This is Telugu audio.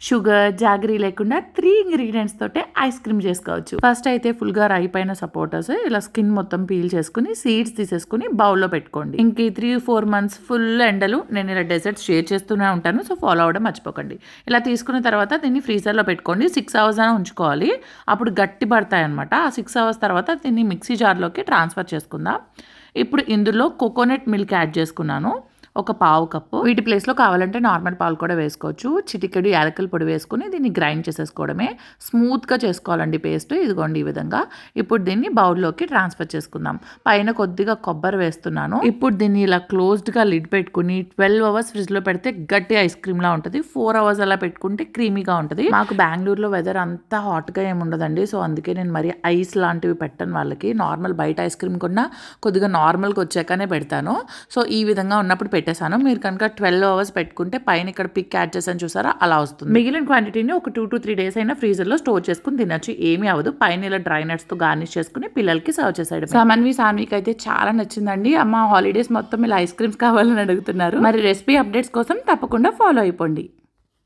షుగర్ జాగరీ లేకుండా 3 ఇంగ్రీడియంట్స్ తోటే ఐస్ క్రీమ్ చేసుకోవచ్చు. ఫస్ట్ అయితే ఫుల్ గా అయిపోయిన సపోటాస్ ఇలా స్కిన్ మొత్తం పీల్ చేసుకుని సీడ్స్ తీసేసుకుని బౌల్లో పెట్టుకోండి. ఇంక 3-4 మంత్స్ ఫుల్ ఎండలు నేను ఇలా డెజర్ట్స్ షేర్ చేస్తూనే ఉంటాను, సో ఫాలో అవ్వడం మర్చిపోకండి. ఇలా తీసుకున్న తర్వాత దీన్ని ఫ్రీజర్లో పెట్టుకోండి. 6 hours అయినా ఉంచుకోవాలి, అప్పుడు గట్టి పడతాయి అనమాట. ఆ 6 hours తర్వాత దీన్ని మిక్సీ జార్లోకి ట్రాన్స్ఫర్ చేసుకుందాం. ఇప్పుడు ఇందులో కోకోనట్ మిల్క్ యాడ్ చేసుకున్నాను, ఒక పావు కప్పు. వీటి ప్లేస్లో కావాలంటే నార్మల్ పాలు కూడా వేసుకోవచ్చు. చిటికెడు యాలకుల పొడి వేసుకుని దీన్ని గ్రైండ్ చేసేసుకోవడమే. స్మూత్గా చేసుకోవాలండి పేస్ట్. ఇదిగోండి ఈ విధంగా. ఇప్పుడు దీన్ని బౌల్లోకి ట్రాన్స్ఫర్ చేసుకుందాం. పైన కొద్దిగా కొబ్బరి వేస్తున్నాను. ఇప్పుడు దీన్ని ఇలా క్లోజ్డ్గా లిడ్ పెట్టుకుని 12 hours ఫ్రిడ్జ్లో పెడితే గట్టి ఐస్ క్రీమ్లా ఉంటుంది. 4 hours అలా పెట్టుకుంటే క్రీమీగా ఉంటుంది. మాకు బెంగళూరులో వెదర్ అంతా హాట్గా ఏమి ఉండదండి, సో అందుకే నేను మరి ఐస్ లాంటివి పెట్టను వాళ్ళకి. నార్మల్ బయట ఐస్ క్రీమ్ కొన్నా కొద్దిగా నార్మల్గా వచ్చాకనే పెడతాను. సో ఈ విధంగా ఉన్నప్పుడు పెట్టేశాను. మీరు కనుక 12 hours పెట్టుకుంటే పైన ఇక్కడ పిక్ యాడ్ చేసాను చూసారా, అలా వస్తుంది. మిగిలిన క్వాంటిటీని ఒక 2 to 3 days అయినా ఫ్రీజర్లో స్టోర్ చేసుకుని తినచ్చు, ఏమీ అవ్వదు. పైన ఇలా డ్రై నట్స్తో గార్నిష్ చేసుకుని పిల్లలకి సర్వ్ చేసేయడం. సాన్వికి అయితే చాలా నచ్చిందండి. అమ్మ హాలిడేస్ మొత్తం ఇలా ఐస్ క్రీమ్స్ కావాలని అడుగుతున్నారు. మరి రెసిపీ అప్డేట్స్ కోసం తప్పకుండా ఫాలో అయిపోండి.